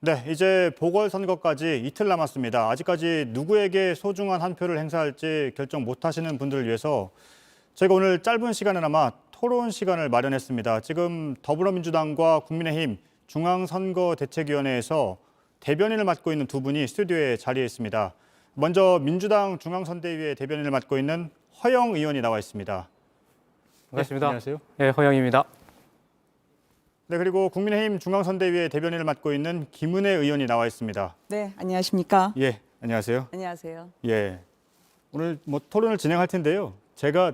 네, 이제 보궐선거까지 이틀 남았습니다. 아직까지 누구에게 소중한 한 표를 행사할지 결정 못하시는 분들을 위해서 저희가 오늘 짧은 시간에나마 토론 시간을 마련했습니다. 지금 더불어민주당과 국민의힘 중앙선거대책위원회에서 대변인을 맡고 있는 두 분이 스튜디오에 자리해 있습니다. 먼저 민주당 중앙선대위의 대변인을 맡고 있는 허영 의원이 나와 있습니다. 반갑습니다. 네, 안녕하세요. 네, 허영입니다. 네, 그리고 국민의힘 중앙선대위의 대변인을 맡고 있는 김은혜 의원이 나와 있습니다. 네, 안녕하십니까? 예, 안녕하세요. 안녕하세요. 예, 오늘 토론을 진행할 텐데요. 제가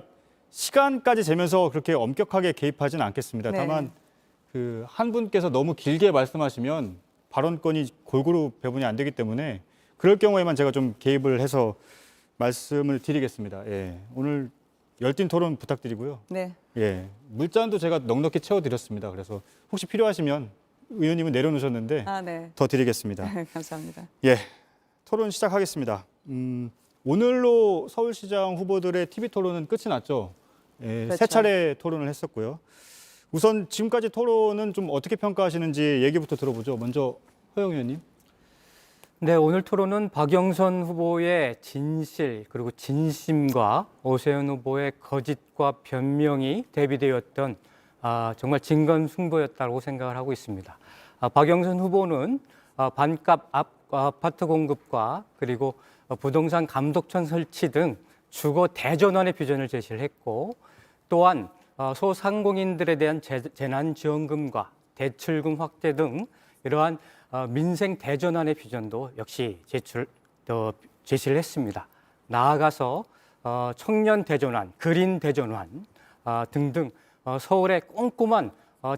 시간까지 재면서 그렇게 엄격하게 개입하지는 않겠습니다. 네. 다만 한 분께서 너무 길게 말씀하시면 발언권이 골고루 배분이 안 되기 때문에 그럴 경우에만 제가 좀 개입을 해서 말씀을 드리겠습니다. 예, 오늘 열띤 토론 부탁드리고요. 네. 예, 물잔도 제가 넉넉히 채워드렸습니다. 그래서 혹시 필요하시면 의원님은 내려놓으셨는데 네. 더 드리겠습니다. 감사합니다. 예, 토론 시작하겠습니다. 오늘로 서울시장 후보들의 TV 토론은 끝이 났죠. 예, 그렇죠. 세 차례 토론을 했었고요. 우선 지금까지 토론은 좀 어떻게 평가하시는지 얘기부터 들어보죠. 먼저 허영 의원님. 네, 오늘 토론은 박영선 후보의 진실 그리고 진심과 오세훈 후보의 거짓과 변명이 대비되었던 정말 진검승부였다고 생각을 하고 있습니다. 박영선 후보는 반값 아파트 공급과 그리고 부동산 감독천 설치 등 주거 대전환의 비전을 제시를 했고 또한 소상공인들에 대한 재난지원금과 대출금 확대 등 이러한 민생 대전환의 비전도 역시 제시를 했습니다. 나아가서 청년 대전환, 그린 대전환 등등 서울의 꼼꼼한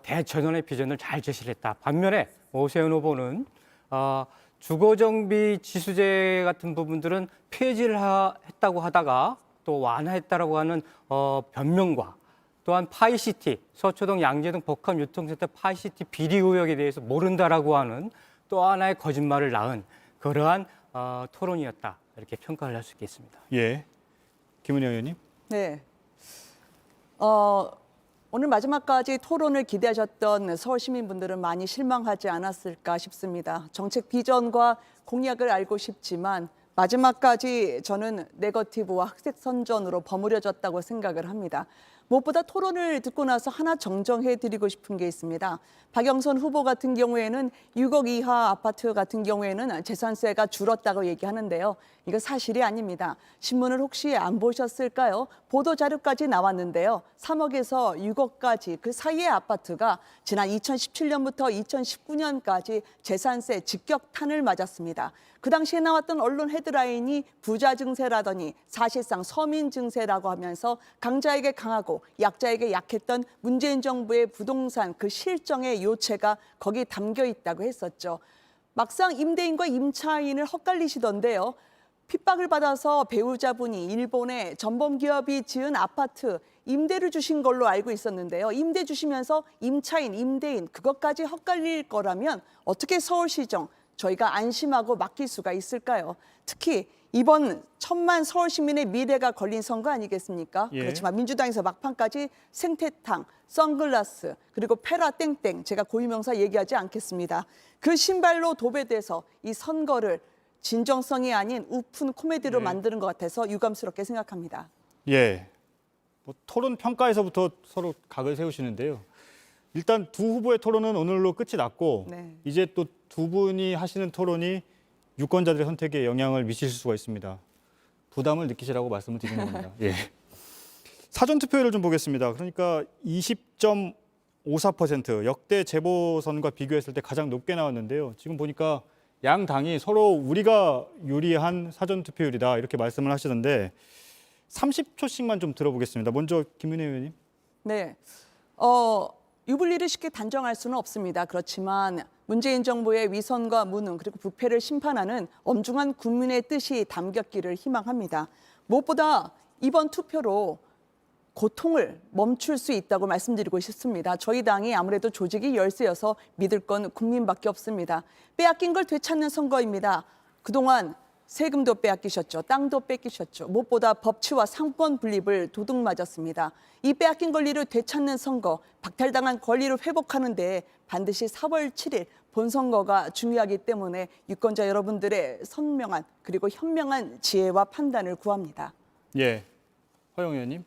대전환의 비전을 잘 제시를 했다. 반면에 오세훈 후보는 주거정비 지수제 같은 부분들은 폐지를 했다고 하다가 또 완화했다라고 하는 변명과 또한 파이시티, 서초동 양재동 복합 유통센터 파이시티 비리 의혹에 대해서 모른다라고 하는 또 하나의 거짓말을 낳은 그러한 토론이었다. 이렇게 평가를 할 수 있겠습니다. 예, 김은혜 의원님. 네. 오늘 마지막까지 토론을 기대하셨던 서울 시민분들은 많이 실망하지 않았을까 싶습니다. 정책 비전과 공약을 알고 싶지만 마지막까지 저는 네거티브와 흑색 선전으로 버무려졌다고 생각을 합니다. 무엇보다 토론을 듣고 나서 하나 정정해드리고 싶은 게 있습니다. 박영선 후보 같은 경우에는 6억 이하 아파트 같은 경우에는 재산세가 줄었다고 얘기하는데요. 이거 사실이 아닙니다. 신문을 혹시 안 보셨을까요? 보도자료까지 나왔는데요. 3억에서 6억까지 그 사이의 아파트가 지난 2017년부터 2019년까지 재산세 직격탄을 맞았습니다. 그 당시에 나왔던 언론 헤드라인이 부자 증세라더니 사실상 서민 증세라고 하면서 강자에게 강하고 약자에게 약했던 문재인 정부의 부동산 그 실정의 요체가 거기 담겨 있다고 했었죠. 막상 임대인과 임차인을 헛갈리시던데요. 핍박을 받아서 배우자분이 일본의 전범기업이 지은 아파트 임대를 주신 걸로 알고 있었는데요. 임대 주시면서 임차인, 임대인 그것까지 헛갈릴 거라면 어떻게 서울시정 저희가 안심하고 맡길 수가 있을까요? 특히 이번 1,000만 서울 시민의 미래가 걸린 선거 아니겠습니까? 예. 그렇지만 민주당에서 막판까지 생태탕, 선글라스, 그리고 페라 땡땡 제가 고유명사 얘기하지 않겠습니다. 그 신발로 도배돼서 이 선거를 진정성이 아닌 우픈 코미디로 예. 만드는 것 같아서 유감스럽게 생각합니다. 예, 토론 평가에서부터 서로 각을 세우시는데요. 일단 두 후보의 토론은 오늘로 끝이 났고 네. 이제 또 두 분이 하시는 토론이 유권자들의 선택에 영향을 미칠 수가 있습니다. 부담을 느끼시라고 말씀을 드리는 겁니다. 예. 사전 투표율을 좀 보겠습니다. 그러니까 20.54% 역대 재보선과 비교했을 때 가장 높게 나왔는데요. 지금 보니까 양 당이 서로 우리가 유리한 사전 투표율이다 이렇게 말씀을 하시던데 30초씩만 좀 들어보겠습니다. 먼저 김은혜 의원님. 네. 유불리를 쉽게 단정할 수는 없습니다. 그렇지만 문재인 정부의 위선과 무능 그리고 부패를 심판하는 엄중한 국민의 뜻이 담겼기를 희망합니다. 무엇보다 이번 투표로 고통을 멈출 수 있다고 말씀드리고 싶습니다. 저희 당이 아무래도 조직이 열세여서 믿을 건 국민밖에 없습니다. 빼앗긴 걸 되찾는 선거입니다. 그동안 세금도 빼앗기셨죠. 땅도 뺏기셨죠. 무엇보다 법치와 상권 분립을 도둑맞았습니다. 이 빼앗긴 권리를 되찾는 선거, 박탈당한 권리를 회복하는 데 반드시 4월 7일 본선거가 중요하기 때문에 유권자 여러분들의 선명한 그리고 현명한 지혜와 판단을 구합니다. 예, 허영 의원님.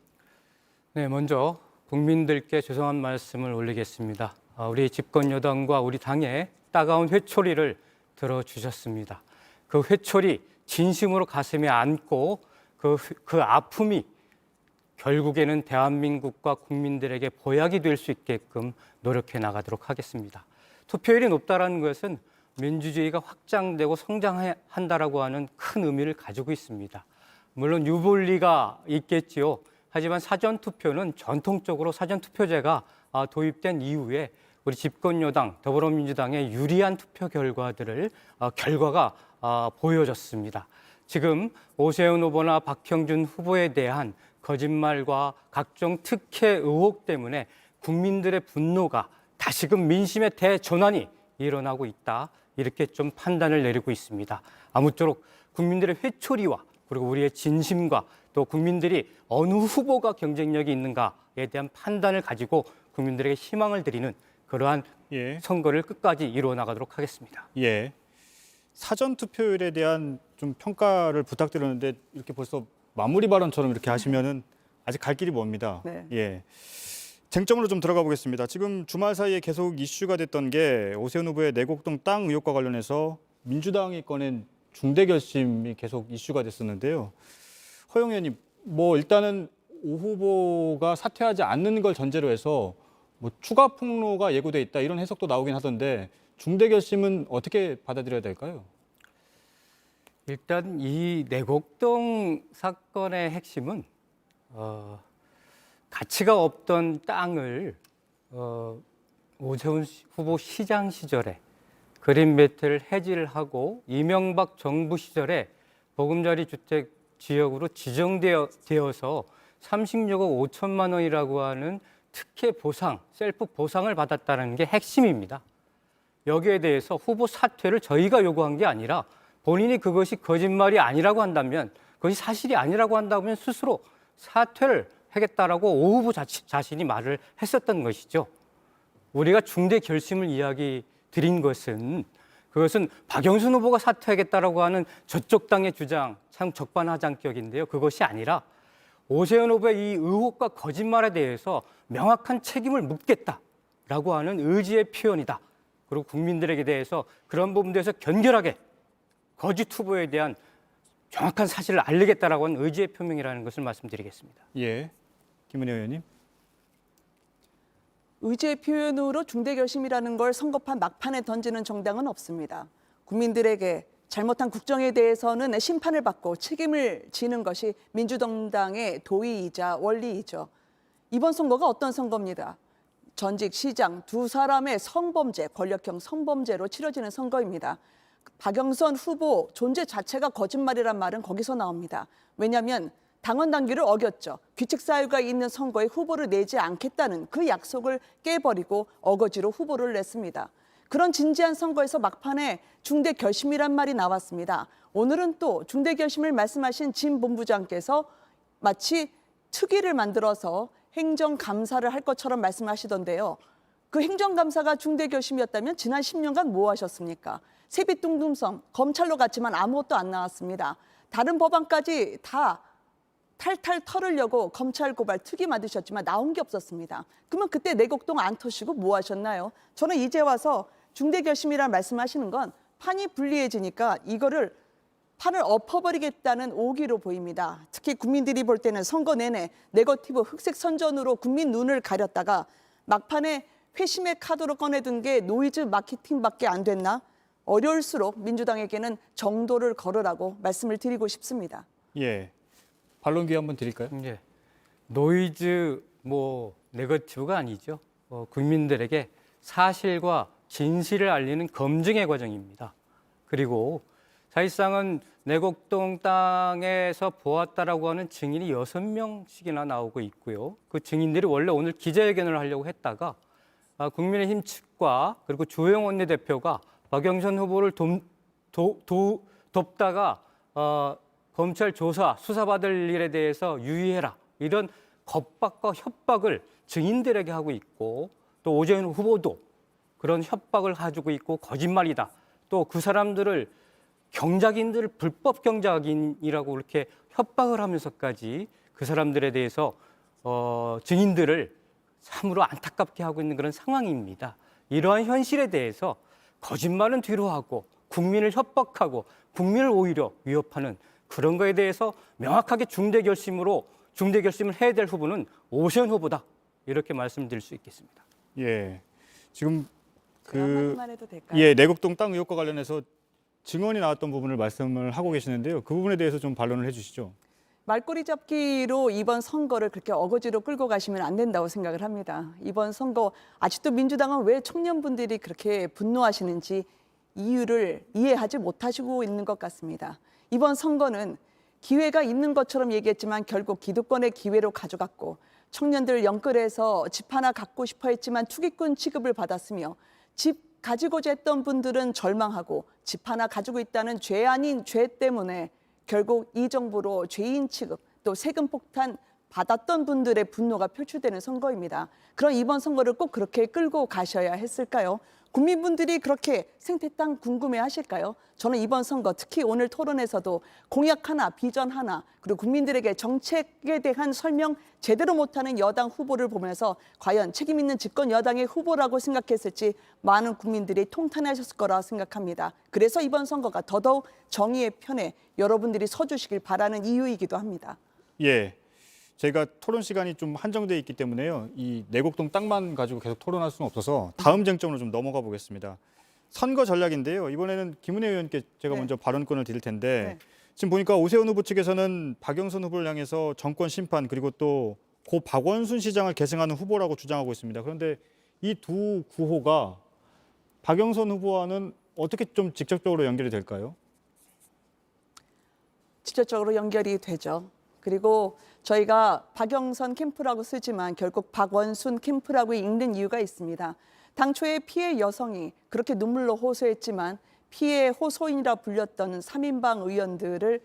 네, 먼저 국민들께 죄송한 말씀을 올리겠습니다. 우리 집권 여당과 우리 당의 따가운 회초리를 들어주셨습니다. 그 회초리 진심으로 가슴에 안고 그 아픔이 결국에는 대한민국과 국민들에게 보약이 될 수 있게끔 노력해 나가도록 하겠습니다. 투표율이 높다는 것은 민주주의가 확장되고 성장한다라고 하는 큰 의미를 가지고 있습니다. 물론 유불리가 있겠지요. 하지만 사전투표는 전통적으로 사전투표제가 도입된 이후에 우리 집권 여당 더불어민주당의 유리한 투표 결과가 보여졌습니다. 지금 오세훈 후보나 박형준 후보에 대한 거짓말과 각종 특혜 의혹 때문에 국민들의 분노가 다시금 민심의 대전환이 일어나고 있다. 이렇게 좀 판단을 내리고 있습니다. 아무쪼록 국민들의 회초리와 그리고 우리의 진심과 또 국민들이 어느 후보가 경쟁력이 있는가에 대한 판단을 가지고 국민들에게 희망을 드리는 그러한 선거를 끝까지 이루어 나가도록 하겠습니다. 예. 사전 투표율에 대한 좀 평가를 부탁드렸는데 이렇게 벌써 마무리 발언처럼 이렇게 하시면은 아직 갈 길이 멉니다. 네. 예. 쟁점으로 좀 들어가 보겠습니다. 지금 주말 사이에 계속 이슈가 됐던 게 오세훈 후보의 내곡동 땅 의혹과 관련해서 민주당이 꺼낸 중대 결심이 계속 이슈가 됐었는데요. 허영 의원님, 일단은 오 후보가 사퇴하지 않는 걸 전제로 해서 추가 폭로가 예고돼 있다 이런 해석도 나오긴 하던데 중대 결심은 어떻게 받아들여야 될까요? 일단 이 내곡동 사건의 핵심은 가치가 없던 땅을 오세훈 후보 시장 시절에 그린벨트를 해지를 하고 이명박 정부 시절에 보금자리 주택 지역으로 지정되어서 36억 5천만 원이라고 하는 특혜 보상, 셀프 보상을 받았다는 게 핵심입니다. 여기에 대해서 후보 사퇴를 저희가 요구한 게 아니라 본인이 그것이 거짓말이 아니라고 한다면, 그것이 사실이 아니라고 한다면 스스로 사퇴를 하겠다라고 오 후보 자신이 말을 했었던 것이죠. 우리가 중대 결심을 이야기 드린 것은 그것은 박영순 후보가 사퇴하겠다라고 하는 저쪽 당의 주장 참 적반하장격인데요. 그것이 아니라 오세훈 후보의 이 의혹과 거짓말에 대해서 명확한 책임을 묻겠다라고 하는 의지의 표현이다. 그리고 국민들에게 대해서 그런 부분에 대해서 견결하게 거짓 후보에 대한 정확한 사실을 알리겠다라고 하는 의지의 표명이라는 것을 말씀드리겠습니다. 예, 김은혜 의원님. 의지의 표현으로 중대 결심이라는 걸 선거판 막판에 던지는 정당은 없습니다. 국민들에게 잘못한 국정에 대해서는 심판을 받고 책임을 지는 것이 민주정당의 도의이자 원리이죠. 이번 선거가 어떤 선거입니다. 전직 시장 두 사람의 성범죄, 권력형 성범죄로 치러지는 선거입니다. 박영선 후보 존재 자체가 거짓말이란 말은 거기서 나옵니다. 왜냐하면 당원 당규를 어겼죠. 규칙 사유가 있는 선거에 후보를 내지 않겠다는 그 약속을 깨버리고 어거지로 후보를 냈습니다. 그런 진지한 선거에서 막판에 중대 결심이란 말이 나왔습니다. 오늘은 또 중대 결심을 말씀하신 진 본부장께서 마치 특위를 만들어서 행정감사를 할 것처럼 말씀하시던데요. 그 행정감사가 중대 결심이었다면 지난 10년간 뭐 하셨습니까? 세빛둥둥섬, 검찰로 갔지만 아무것도 안 나왔습니다. 다른 법안까지 다 탈탈 털으려고 검찰 고발 특위 만드셨지만 나온 게 없었습니다. 그러면 그때 내곡동 안 터시고 뭐 하셨나요? 저는 이제 와서 중대 결심이란 말씀하시는 건 판이 불리해지니까 이거를 판을 엎어버리겠다는 오기로 보입니다. 특히 국민들이 볼 때는 선거 내내 네거티브 흑색 선전으로 국민 눈을 가렸다가 막판에 회심의 카드로 꺼내둔 게 노이즈 마케팅밖에 안 됐나? 어려울수록 민주당에게는 정도를 걸으라고 말씀을 드리고 싶습니다. 예, 반론 기회 한번 드릴까요? 예. 노이즈 네거티브가 아니죠. 국민들에게 사실과 진실을 알리는 검증의 과정입니다. 그리고 사실상은 내곡동 땅에서 보았다라고 하는 증인이 6명씩이나 나오고 있고요. 그 증인들이 원래 오늘 기자회견을 하려고 했다가 국민의힘 측과 그리고 주호영 원내대표가 박영선 후보를 돕다가 검찰 조사, 수사받을 일에 대해서 유의해라. 이런 겁박과 협박을 증인들에게 하고 있고 또 오세훈 후보도 그런 협박을 가지고 있고 거짓말이다. 또 그 사람들을 경작인들을 불법 경작인이라고 이렇게 협박을 하면서까지 그 사람들에 대해서 증인들을 참으로 안타깝게 하고 있는 그런 상황입니다. 이러한 현실에 대해서 거짓말은 뒤로 하고 국민을 협박하고 국민을 오히려 위협하는 그런 거에 대해서 명확하게 중대 결심을 해야 될 후보는 오세훈 후보다. 이렇게 말씀드릴 수 있겠습니다. 예, 지금 제가 한마디만 해도 될까요? 예, 내곡동 땅 의혹과 관련해서 증언이 나왔던 부분을 말씀을 하고 계시는데요. 그 부분에 대해서 좀 반론을 해주시죠. 말꼬리 잡기로 이번 선거를 그렇게 어거지로 끌고 가시면 안 된다고 생각을 합니다. 이번 선거 아직도 민주당은 왜 청년분들이 그렇게 분노하시는지 이유를 이해하지 못하시고 있는 것 같습니다. 이번 선거는 기회가 있는 것처럼 얘기했지만 결국 기득권의 기회로 가져갔고 청년들 영끌해서 집 하나 갖고 싶어 했지만 투기꾼 취급을 받았으며 집 가지고자 했던 분들은 절망하고 집 하나 가지고 있다는 죄 아닌 죄 때문에 결국 이 정부로 죄인 취급 또 세금 폭탄 받았던 분들의 분노가 표출되는 선거입니다. 그럼 이번 선거를 꼭 그렇게 끌고 가셔야 했을까요? 국민분들이 그렇게 생태 땅 궁금해하실까요? 저는 이번 선거 특히 오늘 토론에서도 공약 하나, 비전 하나 그리고 국민들에게 정책에 대한 설명 제대로 못하는 여당 후보를 보면서 과연 책임 있는 집권 여당의 후보라고 생각했을지 많은 국민들이 통탄하셨을 거라 생각합니다. 그래서 이번 선거가 더더욱 정의의 편에 여러분들이 서주시길 바라는 이유이기도 합니다. 예, 저희가 토론 시간이 좀 한정돼 있기 때문에요. 이 내곡동 땅만 가지고 계속 토론할 수는 없어서 다음 쟁점으로 좀 넘어가 보겠습니다. 선거 전략인데요. 이번에는 김은혜 의원께 제가 네. 먼저 발언권을 드릴 텐데 네. 지금 보니까 오세훈 후보 측에서는 박영선 후보를 향해서 정권 심판 그리고 또 고 박원순 시장을 계승하는 후보라고 주장하고 있습니다. 그런데 이 두 구호가 박영선 후보와는 어떻게 좀 직접적으로 연결이 될까요? 직접적으로 연결이 되죠. 그리고 저희가 박영선 캠프라고 쓰지만 결국 박원순 캠프라고 읽는 이유가 있습니다. 당초에 피해 여성이 그렇게 눈물로 호소했지만 피해 호소인이라 불렸던 3인방 의원들을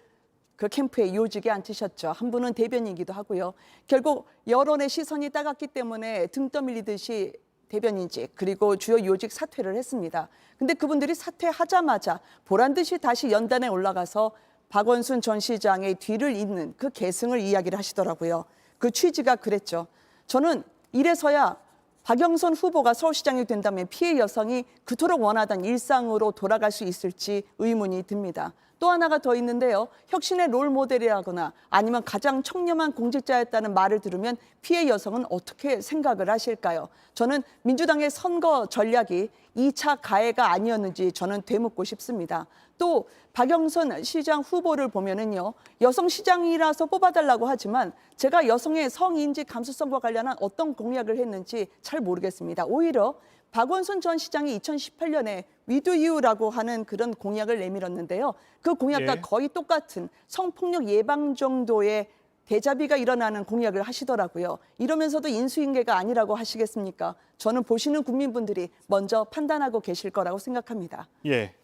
그 캠프에 요직에 앉히셨죠. 한 분은 대변인이기도 하고요. 결국 여론의 시선이 따갑기 때문에 등 떠밀리듯이 대변인직 그리고 주요 요직 사퇴를 했습니다. 근데 그분들이 사퇴하자마자 보란 듯이 다시 연단에 올라가서 박원순 전 시장의 뒤를 잇는 그 계승을 이야기를 하시더라고요. 그 취지가 그랬죠. 저는 이래서야 박영선 후보가 서울시장이 된다면 피해 여성이 그토록 원하던 일상으로 돌아갈 수 있을지 의문이 듭니다. 또 하나가 더 있는데요. 혁신의 롤 모델이라거나 아니면 가장 청렴한 공직자였다는 말을 들으면 피해 여성은 어떻게 생각을 하실까요? 저는 민주당의 선거 전략이 2차 가해가 아니었는지 저는 되묻고 싶습니다. 또 박영선 시장 후보를 보면은요. 여성 시장이라서 뽑아달라고 하지만 제가 여성의 성인지 감수성과 관련한 어떤 공약을 했는지 잘 모르겠습니다. 오히려 박원순 전 시장이 2018년에 위드유라고 하는 그런 공약을 내밀었는데요. 그 공약과 예. 거의 똑같은 성폭력 예방 정도의 대자비가 일어나는 공약을 하시더라고요. 이러면서도 인수인계가 아니라고 하시겠습니까? 저는 보시는 국민분들이 먼저 판단하고 계실 거라고 생각합니다. 예,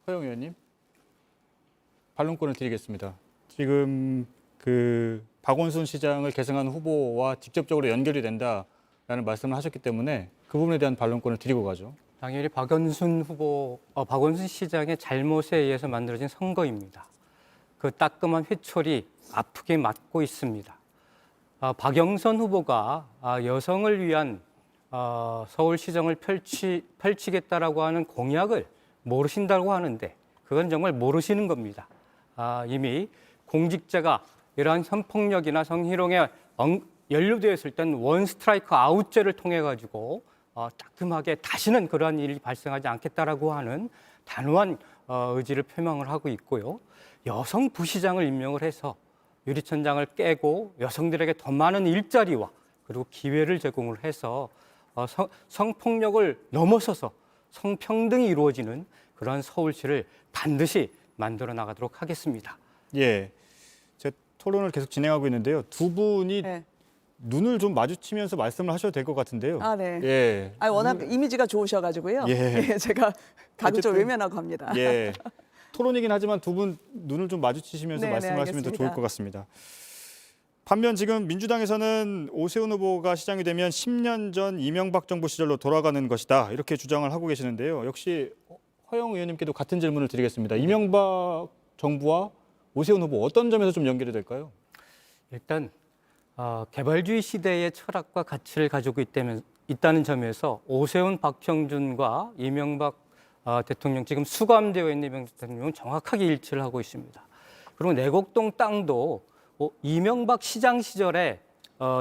허영 의원님 반론권을 드리겠습니다. 지금 그 박원순 시장을 계승한 후보와 직접적으로 연결이 된다라는 말씀을 하셨기 때문에 그 부분에 대한 반론권을 드리고 가죠. 당연히 박원순 시장의 잘못에 의해서 만들어진 선거입니다. 그 따끔한 회초리 아프게 맞고 있습니다. 박영선 후보가 여성을 위한 서울시정을 펼치겠다라고 하는 공약을 모르신다고 하는데 그건 정말 모르시는 겁니다. 이미 공직자가 이러한 성폭력이나 성희롱에 연루되었을 땐 원 스트라이크 아웃제를 통해 가지고 따끔하게 다시는 그러한 일이 발생하지 않겠다라고 하는 단호한 의지를 표명을 하고 있고요. 여성 부시장을 임명을 해서 유리천장을 깨고 여성들에게 더 많은 일자리와 그리고 기회를 제공을 해서 성폭력을 넘어서서 성평등이 이루어지는 그런 서울시를 반드시 만들어 나가도록 하겠습니다. 예, 제가 토론을 계속 진행하고 있는데요. 두 분이 네. 눈을 좀 마주치면서 말씀을 하셔도 될 것 같은데요. 네. 예. 워낙 이미지가 좋으셔가지고요. 예. 제가 가급적 어쨌든, 외면하고 합니다. 예. 토론이긴 하지만 두 분 눈을 좀 마주치시면서 네, 말씀을 하시면 더 알겠습니다. 좋을 것 같습니다. 반면 지금 민주당에서는 오세훈 후보가 시장이 되면 10년 전 이명박 정부 시절로 돌아가는 것이다. 이렇게 주장을 하고 계시는데요. 역시 허영 의원님께도 같은 질문을 드리겠습니다. 이명박 정부와 오세훈 후보 어떤 점에서 좀 연결이 될까요? 일단 개발주의 시대의 철학과 가치를 가지고 있다는 점에서 오세훈, 박형준과 이명박 대통령, 지금 수감되어 있는 이명박 대통령은 정확하게 일치를 하고 있습니다. 그리고 내곡동 땅도 이명박 시장 시절에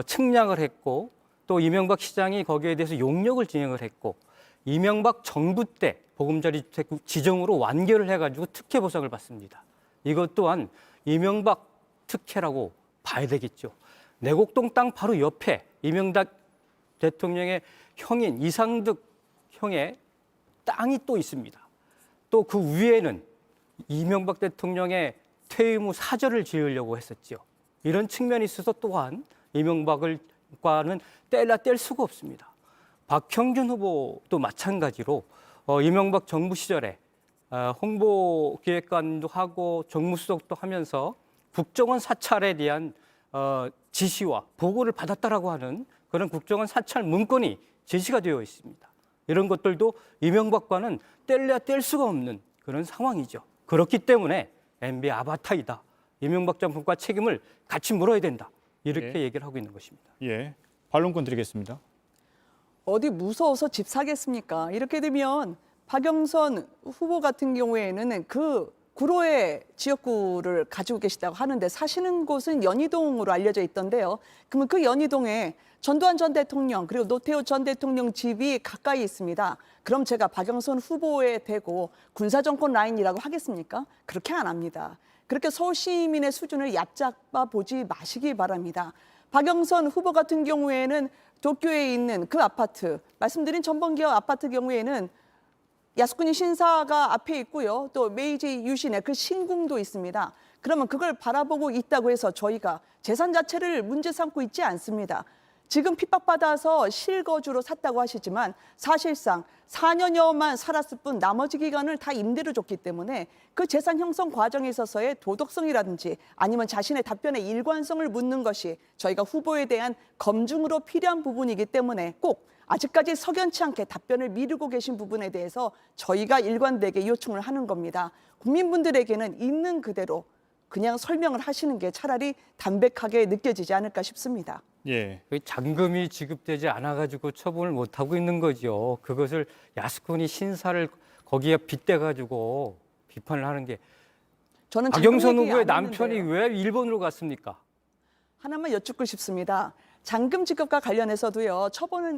측량을 했고 또 이명박 시장이 거기에 대해서 용역을 진행을 했고 이명박 정부 때 보금자리 주택 지정으로 완결을 해가지고 특혜 보상을 받습니다. 이것 또한 이명박 특혜라고 봐야 되겠죠. 내곡동 땅 바로 옆에 이명박 대통령의 형인 이상득 형의 땅이 또 있습니다. 또 그 위에는 이명박 대통령의 퇴임 후 사절을 지으려고 했었죠. 이런 측면이 있어서 또한 이명박과는 뗄 수가 없습니다. 박형준 후보도 마찬가지로 이명박 정부 시절에 홍보기획관도 하고 정무수석도 하면서 국정원 사찰에 대한 지시와 보고를 받았다라고 하는 그런 국정원 사찰 문건이 제시가 되어 있습니다. 이런 것들도 이명박과는 뗄 수가 없는 그런 상황이죠. 그렇기 때문에 MB 아바타이다. 이명박 정부과 책임을 같이 물어야 된다. 이렇게 얘기를 하고 있는 것입니다. 예, 반론권 드리겠습니다. 어디 무서워서 집 사겠습니까? 이렇게 되면 박영선 후보 같은 경우에는 그 구로의 지역구를 가지고 계시다고 하는데 사시는 곳은 연희동으로 알려져 있던데요. 그러면 그 연희동에 전두환 전 대통령 그리고 노태우 전 대통령 집이 가까이 있습니다. 그럼 제가 박영선 후보에 대고 군사정권 라인이라고 하겠습니까? 그렇게 안 합니다. 그렇게 서울 시민의 수준을 얕잡아 보지 마시기 바랍니다. 박영선 후보 같은 경우에는 도쿄에 있는 그 아파트, 말씀드린 전범기업 아파트 경우에는 야스쿠니 신사가 앞에 있고요. 또 메이지 유신의 그 신궁도 있습니다. 그러면 그걸 바라보고 있다고 해서 저희가 재산 자체를 문제 삼고 있지 않습니다. 지금 핍박받아서 실거주로 샀다고 하시지만 사실상 4년여만 살았을 뿐 나머지 기간을 다 임대로 줬기 때문에 그 재산 형성 과정에 있어서의 도덕성이라든지 아니면 자신의 답변의 일관성을 묻는 것이 저희가 후보에 대한 검증으로 필요한 부분이기 때문에 꼭 아직까지 석연치 않게 답변을 미루고 계신 부분에 대해서 저희가 일관되게 요청을 하는 겁니다. 국민분들에게는 있는 그대로 그냥 설명을 하시는 게 차라리 담백하게 느껴지지 않을까 싶습니다. 예. 잔금이 지급되지 않아가지고 처분을 못 하고 있는 거죠. 그것을 야스쿠니 신사를 거기에 빗대가지고 비판을 하는 게 저는 박영선 얘기 후보의 안 남편이 했는데요. 왜 일본으로 갔습니까? 하나만 여쭙고 싶습니다. 잔금 지급과 관련해서도요.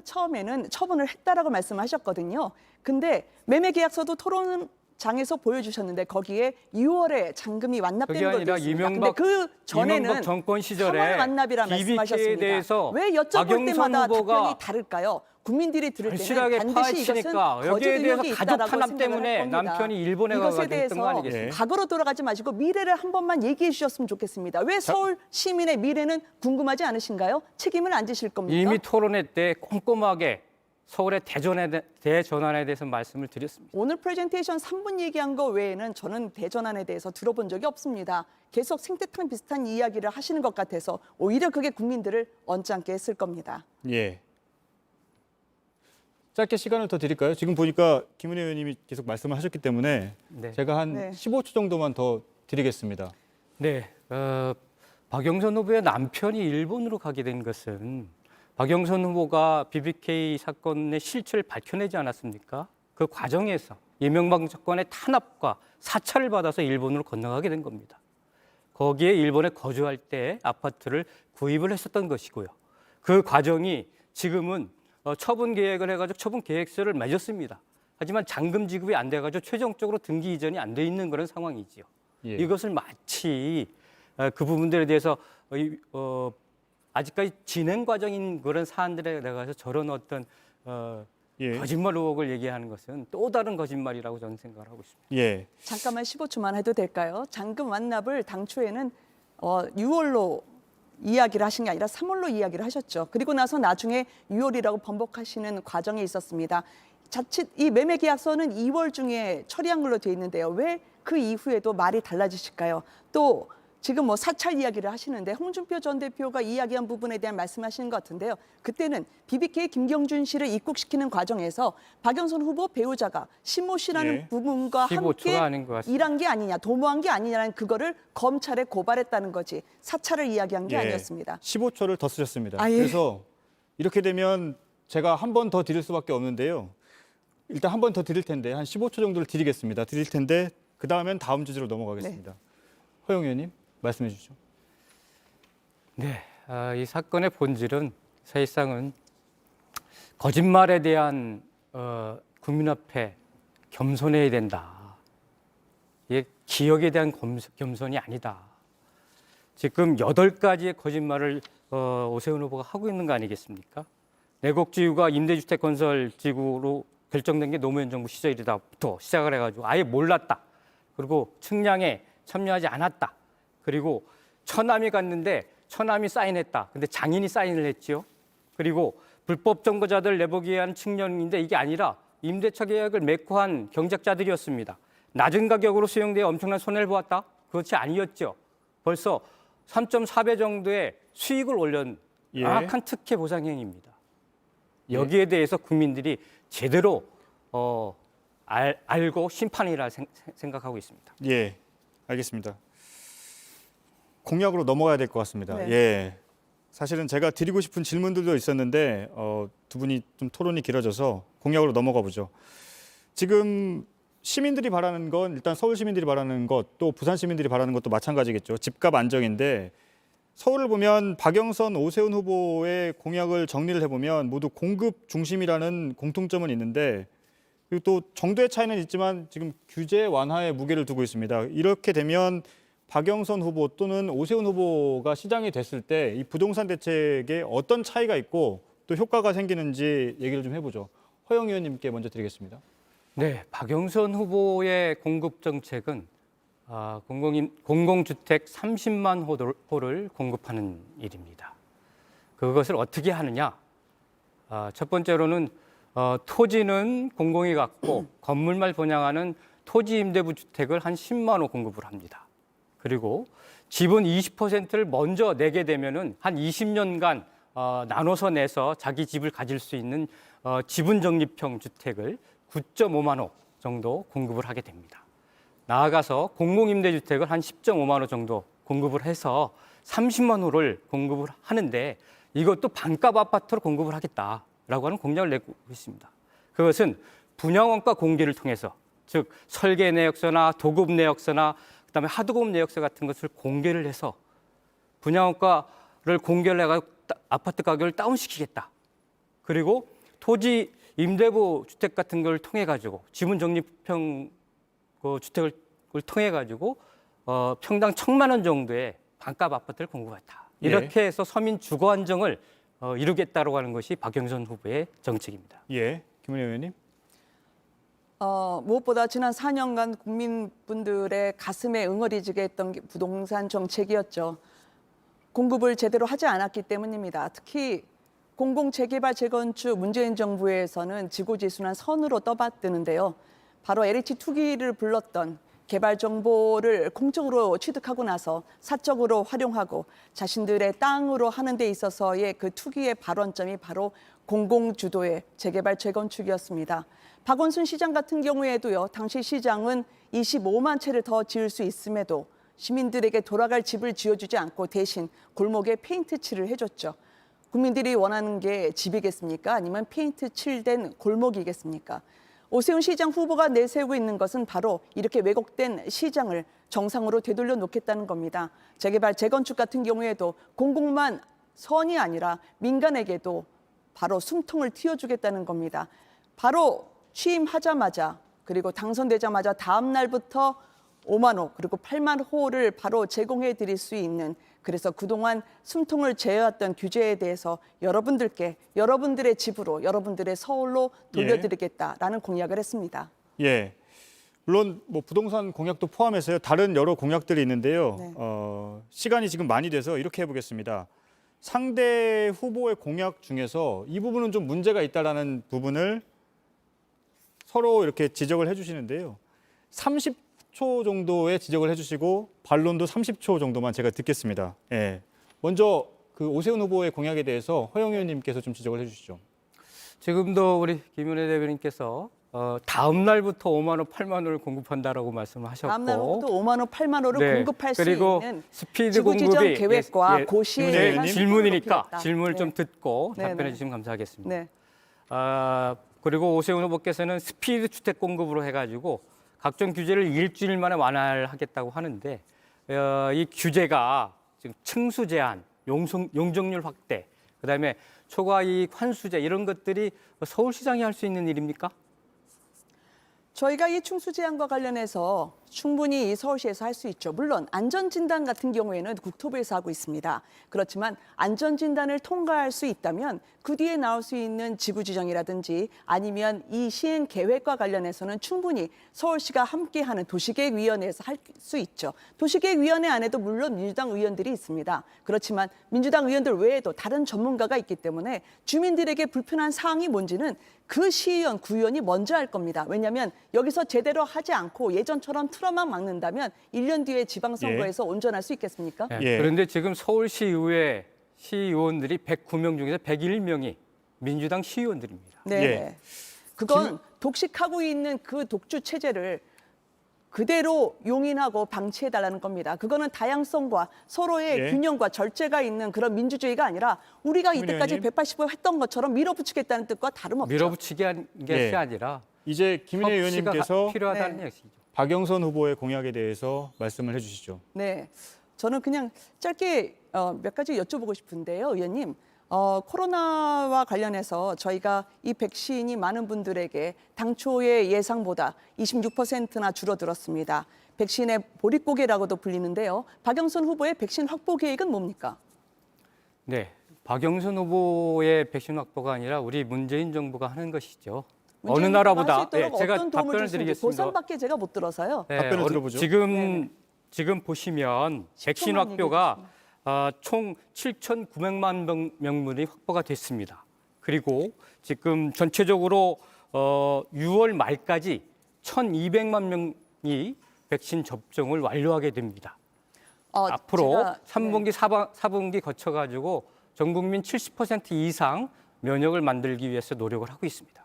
처음에는 처분을 했다라고 말씀하셨거든요. 근데 매매 계약서도 토론장에서 보여주셨는데 거기에 2월에 잔금이 완납된 그게 것도 아니라 있습니다. 근데 그 전에는 이명박 정권 시절에 3월 완납이라 BBK에 말씀하셨습니다. 대해서 왜 여쭤볼 박영선 때마다 후보가 답변이 다를까요? 국민들이 들을 때는 절실하게 반드시 이것은 파헤치니까 거짓 여기에 대해서 의혹이 가족 있다라고 탄압 생각을 때문에 할 겁니다. 남편이 일본에 이것에 가가지고 했던 거 대해서 아니겠습니까? 과거로 돌아가지 마시고 미래를 한 번만 얘기해 주셨으면 좋겠습니다. 왜 서울 시민의 미래는 궁금하지 않으신가요? 책임을 안 지실 겁니까? 이미 토론회 때 꼼꼼하게 서울의 대전환에 대해서 말씀을 드렸습니다. 오늘 프레젠테이션 3분 얘기한 거 외에는 저는 대전환에 대해서 들어본 적이 없습니다. 계속 생태탕 비슷한 이야기를 하시는 것 같아서 오히려 그게 국민들을 언짢게 했을 겁니다. 예. 짧게 시간을 더 드릴까요? 지금 보니까 김은혜 의원님이 계속 말씀을 하셨기 때문에 네. 제가 한 네. 15초 정도만 더 드리겠습니다. 네, 박영선 후보의 남편이 일본으로 가게 된 것은 박영선 후보가 BBK 사건의 실체를 밝혀내지 않았습니까? 그 과정에서 이명박 정권의 탄압과 사찰을 받아서 일본으로 건너가게 된 겁니다. 거기에 일본에 거주할 때 아파트를 구입을 했었던 것이고요. 그 과정이 지금은 처분 계획을 해가지고 처분 계획서를 맺었습니다. 하지만 잔금 지급이 안 돼가지고 최종적으로 등기 이전이 안 돼 있는 그런 상황이지요. 예. 이것을 마치 그 부분들에 대해서 아직까지 진행 과정인 그런 사안들에 대해서 저런 어떤 예. 거짓말 의혹을 얘기하는 것은 또 다른 거짓말이라고 저는 생각을 하고 있습니다. 예. 잠깐만 15초만 해도 될까요? 잔금 완납을 당초에는 6월로 이야기를 하신 게 아니라 3월로 이야기를 하셨죠. 그리고 나서 나중에 6월이라고 번복하시는 과정에 있었습니다. 자칫 이 매매 계약서는 2월 중에 처리한 걸로 돼 있는데요. 왜 그 이후에도 말이 달라지실까요? 또 지금 뭐 사찰 이야기를 하시는데 홍준표 전 대표가 이야기한 부분에 대한 말씀하시는 것 같은데요. 그때는 BBK 김경준 씨를 입국시키는 과정에서 박영선 후보 배우자가 신모 씨라는 예. 부분과 15초가 함께 아닌 것 같습니다. 일한 게 아니냐, 도모한 게 아니냐는 그거를 검찰에 고발했다는 거지 사찰을 이야기한 게 아니었습니다. 15초를 더 쓰셨습니다. 아, 예. 그래서 이렇게 되면 제가 한 번 더 드릴 수밖에 없는데요. 일단 한 번 더 드릴 텐데 한 15초 정도를 드리겠습니다. 드릴 텐데 그 다음엔 다음 주제로 넘어가겠습니다. 허영 의원님 말씀해 주시죠. 네, 이 사건의 본질은 사실상은 거짓말에 대한 국민 앞에 겸손해야 된다. 이게 기억에 대한 겸손이 아니다. 지금 8가지의 거짓말을 오세훈 후보가 하고 있는 거 아니겠습니까? 내곡지구가 임대주택 건설 지구로 결정된 게 노무현 정부 시절이다부터 시작을 해가지고 아예 몰랐다. 그리고 측량에 참여하지 않았다. 그리고 처남이 갔는데 처남이 사인했다. 근데 장인이 사인을 했지요. 그리고 불법 정보자들 내보기 위한 측량인데 이게 아니라 임대차 계약을 맺고 한 경작자들이었습니다. 낮은 가격으로 수용되어 엄청난 손해를 보았다? 그것이 아니었죠. 벌써 3.4배 정도의 수익을 올린 예. 명확한 특혜 보상 행위입니다. 여기에 대해서 국민들이 제대로 알고 심판이라 생각하고 있습니다. 예, 알겠습니다. 공약으로 넘어가야 될 것 같습니다. 네. 예, 사실은 제가 드리고 싶은 질문들도 있었는데 두 분이 좀 토론이 길어져서 공약으로 넘어가 보죠. 지금 시민들이 바라는 건 일단 서울 시민들이 바라는 것, 또 부산 시민들이 바라는 것도 마찬가지겠죠. 집값 안정인데 서울을 보면 박영선, 오세훈 후보의 공약을 정리를 해보면 모두 공급 중심이라는 공통점은 있는데 그리고 또 정도의 차이는 있지만 지금 규제 완화에 무게를 두고 있습니다. 이렇게 되면 박영선 후보 또는 오세훈 후보가 시장이 됐을 때 이 부동산 대책에 어떤 차이가 있고 또 효과가 생기는지 얘기를 좀 해보죠. 허영 의원님께 먼저 드리겠습니다. 네, 박영선 후보의 공급 정책은 공공주택 30만 호를 공급하는 일입니다. 그것을 어떻게 하느냐? 첫 번째로는 토지는 공공이 갖고 건물만 분양하는 토지 임대부 주택을 한 10만 호 공급을 합니다. 그리고 지분 20%를 먼저 내게 되면은 한 20년간 나눠서 내서 자기 집을 가질 수 있는 지분 적립형 주택을 9.5만 호 정도 공급을 하게 됩니다. 나아가서 공공임대주택을 한 10.5만 호 정도 공급을 해서 30만 호를 공급을 하는데 이것도 반값 아파트로 공급을 하겠다라고 하는 공약을 내고 있습니다. 그것은 분양원가 공개를 통해서 즉 설계 내역서나 도급 내역서나 그다음에 하도급 내역서 같은 것을 공개를 해서 분양원가를 공개를 해서 아파트 가격을 다운시키겠다. 그리고 토지 임대부 주택 같은 걸 통해 가지고 지분 적립형 주택을 통해 가지고 평당 1,000만 원 정도의 반값 아파트를 공급했다. 이렇게 해서 서민 주거 안정을 이루겠다고 하는 것이 박영선 후보의 정책입니다. 예, 김은혜 의원님. 무엇보다 지난 4년간 국민분들의 가슴에 응어리지게 했던 게 부동산 정책이었죠. 공급을 제대로 하지 않았기 때문입니다. 특히 공공재개발 재건축 문재인 정부에서는 지고지순한 선으로 떠받드는데요. 바로 LH 투기를 불렀던 개발 정보를 공적으로 취득하고 나서 사적으로 활용하고 자신들의 땅으로 하는 데 있어서의 그 투기의 발원점이 바로 공공주도의 재개발 재건축이었습니다. 박원순 시장 같은 경우에도요. 당시 시장은 25만 채를 더 지을 수 있음에도 시민들에게 돌아갈 집을 지어주지 않고 대신 골목에 페인트 칠을 해줬죠. 국민들이 원하는 게 집이겠습니까? 아니면 페인트 칠된 골목이겠습니까? 오세훈 시장 후보가 내세우고 있는 것은 바로 이렇게 왜곡된 시장을 정상으로 되돌려 놓겠다는 겁니다. 재개발, 재건축 같은 경우에도 공공만 선이 아니라 민간에게도 바로 숨통을 틔워주겠다는 겁니다. 바로 취임하자마자 그리고 당선되자마자 다음 날부터 5만 호 그리고 8만 호를 바로 제공해 드릴 수 있는 그래서 그동안 숨통을 제어했던 규제에 대해서 여러분들께 여러분들의 집으로 여러분들의 서울로 돌려드리겠다라는 공약을 했습니다. 예, 물론 뭐 부동산 공약도 포함해서요. 다른 여러 공약들이 있는데요. 네. 시간이 지금 많이 돼서 이렇게 해보겠습니다. 상대 후보의 공약 중에서 이 부분은 좀 문제가 있다라는 부분을 서로 이렇게 지적을 해주시는데요. 30초 10초 정도의 지적을 해주시고 반론도 30초 정도만 제가 듣겠습니다. 예. 먼저 그 오세훈 후보의 공약에 대해서 허영 의원님께서 좀 지적을 해주시죠. 지금도 우리 김윤혜 대변인께서 다음 날부터 5만 원, 8만 원을 공급한다라고 말씀을 하셨고, 다음 날부터 5만 원, 8만 원을 네, 공급할 수 그리고 있는 스피드 지구지정 공급이 계획과 고시에 김윤혜 대한 의원님. 질문이니까 높이겠다. 질문을 좀 듣고 네, 답변해 네. 주시면 감사하겠습니다. 네. 그리고 오세훈 후보께서는 스피드 주택 공급으로 해가지고 각종 규제를 일주일 만에 완화하겠다고 하는데 이 규제가 지금 층수 제한, 용적률 확대, 그다음에 초과이익 환수제 이런 것들이 서울시장이 할 수 있는 일입니까? 저희가 이 충수 제한과 관련해서 충분히 이 서울시에서 할 수 있죠. 물론 안전진단 같은 경우에는 국토부에서 하고 있습니다. 그렇지만 안전진단을 통과할 수 있다면 그 뒤에 나올 수 있는 지구지정이라든지 아니면 이 시행 계획과 관련해서는 충분히 서울시가 함께하는 도시계획위원회에서 할 수 있죠. 도시계획위원회 안에도 물론 민주당 의원들이 있습니다. 그렇지만 민주당 의원들 외에도 다른 전문가가 있기 때문에 주민들에게 불편한 사항이 뭔지는 그 시의원, 구의원이 먼저 할 겁니다. 왜냐하면 여기서 제대로 하지 않고 예전처럼 틀어만 막는다면 1년 뒤에 지방선거에서 온전할 수 있겠습니까? 네, 예. 그런데 지금 서울시의회 시의원들이 109명 중에서 101명이 민주당 시의원들입니다. 네. 예. 그건 독식하고 있는 그 독주 체제를 그대로 용인하고 방치해달라는 겁니다. 그거는 다양성과 서로의 예. 균형과 절제가 있는 그런 민주주의가 아니라 우리가 이때까지 의원님. 180호 했던 것처럼 밀어붙이겠다는 뜻과 다름없죠. 밀어붙이게 한 것이 예. 아니라 이제 김인혜 협치가 의원님께서 필요하다는 네. 얘기죠. 박영선 후보의 공약에 대해서 말씀을 해주시죠. 네, 저는 그냥 짧게 몇 가지 여쭤보고 싶은데요, 의원님. 코로나와 관련해서 저희가 이 백신이 많은 분들에게 당초의 예상보다 26%나 줄어들었습니다. 백신의 보릿고개라고도 불리는데요. 박영선 후보의 백신 확보 계획은 뭡니까? 네, 박영선 후보의 백신 확보가 아니라 우리 문재인 정부가 하는 것이죠. 어느 문재인 나라보다 정부가 할수 있도록 제가 어떤 도움을 답변을 줄 수 있는지 드리겠습니다. 고산밖에 제가 못 들어서요. 네, 답변을 들어보죠. 지금 보시면 백신 10초만 확보가 얘기해 총 7,900만 명분이 확보가 됐습니다. 그리고 지금 전체적으로 6월 말까지 1,200만 명이 백신 접종을 완료하게 됩니다. 앞으로 제가, 3분기, 4분기 거쳐가지고 전 국민 70% 이상 면역을 만들기 위해서 노력을 하고 있습니다.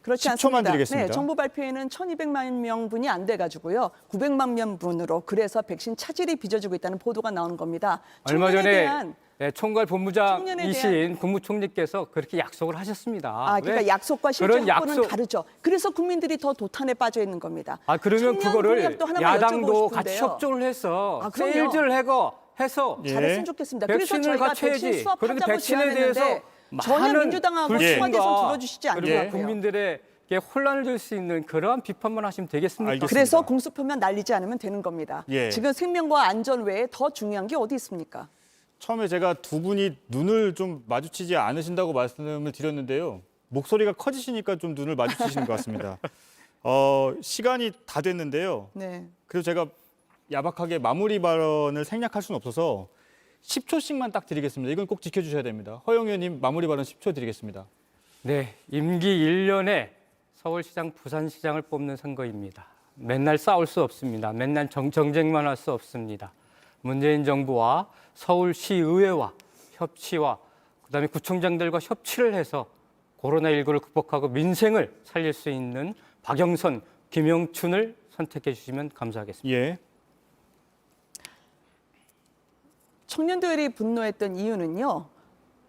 그렇지 10초만 않습니다. 드리겠습니다. 네, 정부 발표에는 1,200만 명분이 안 돼가지고요. 900만 명분으로 그래서 백신 차질이 빚어지고 있다는 보도가 나오는 겁니다. 얼마 청년에 전에 대한 총괄 청년에 본부장이신 국무총리께서 그렇게 약속을 하셨습니다. 그러니까 왜? 약속과 실제 그런 확보는 약속- 다르죠. 그래서 국민들이 더 도탄에 빠져 있는 겁니다. 그러면 청년 그거를 공약도 하나만 야당도 여쭤보고 같이 싶은데요. 협조를 해서 그럼요. 세일즈를 해서 예. 잘했으면 좋겠습니다. 그래서 백신을 저희가 갖춰야지. 백신 수업하자고 그런데 백신에 대해서 제안했는데 전혀 많은 민주당하고 불신과 청와대에서 들어주시지 그리고 않더라고요. 국민들에게 혼란을 줄 수 있는 그러한 비판만 하시면 되겠습니까? 알겠습니다. 그래서 공수표면 날리지 않으면 되는 겁니다. 예. 지금 생명과 안전 외에 더 중요한 게 어디 있습니까? 처음에 제가 두 분이 눈을 좀 마주치지 않으신다고 말씀을 드렸는데요. 목소리가 커지시니까 좀 눈을 마주치시는 것 같습니다. 시간이 다 됐는데요. 네. 그래서 제가 야박하게 마무리 발언을 생략할 수는 없어서 10초씩만 딱 드리겠습니다. 이건 꼭 지켜주셔야 됩니다. 허영 의원님 마무리 발언 10초 드리겠습니다. 네, 임기 1년에 서울시장, 부산시장을 뽑는 선거입니다. 맨날 싸울 수 없습니다. 맨날 정쟁만 할 수 없습니다. 문재인 정부와 서울시의회와 협치와 그다음에 구청장들과 협치를 해서 코로나19를 극복하고 민생을 살릴 수 있는 박영선, 김영춘을 선택해 주시면 감사하겠습니다. 예. 청년들이 분노했던 이유는요.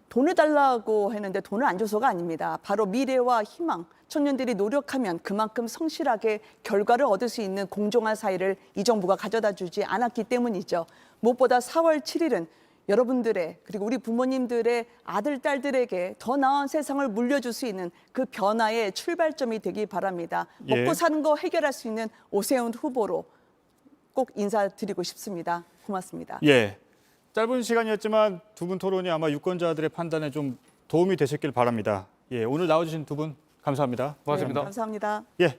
돈을 달라고 했는데 돈을 안 줘서가 아닙니다. 바로 미래와 희망, 청년들이 노력하면 그만큼 성실하게 결과를 얻을 수 있는 공정한 사회를 이 정부가 가져다 주지 않았기 때문이죠. 무엇보다 4월 7일은 여러분들의 그리고 우리 부모님들의 아들, 딸들에게 더 나은 세상을 물려줄 수 있는 그 변화의 출발점이 되기 바랍니다. 예. 먹고 사는 거 해결할 수 있는 오세훈 후보로 꼭 인사드리고 싶습니다. 고맙습니다. 예. 짧은 시간이었지만 두 분 토론이 아마 유권자들의 판단에 좀 도움이 되셨길 바랍니다. 예, 오늘 나와주신 두 분 감사합니다. 고맙습니다. 감사합니다. 예,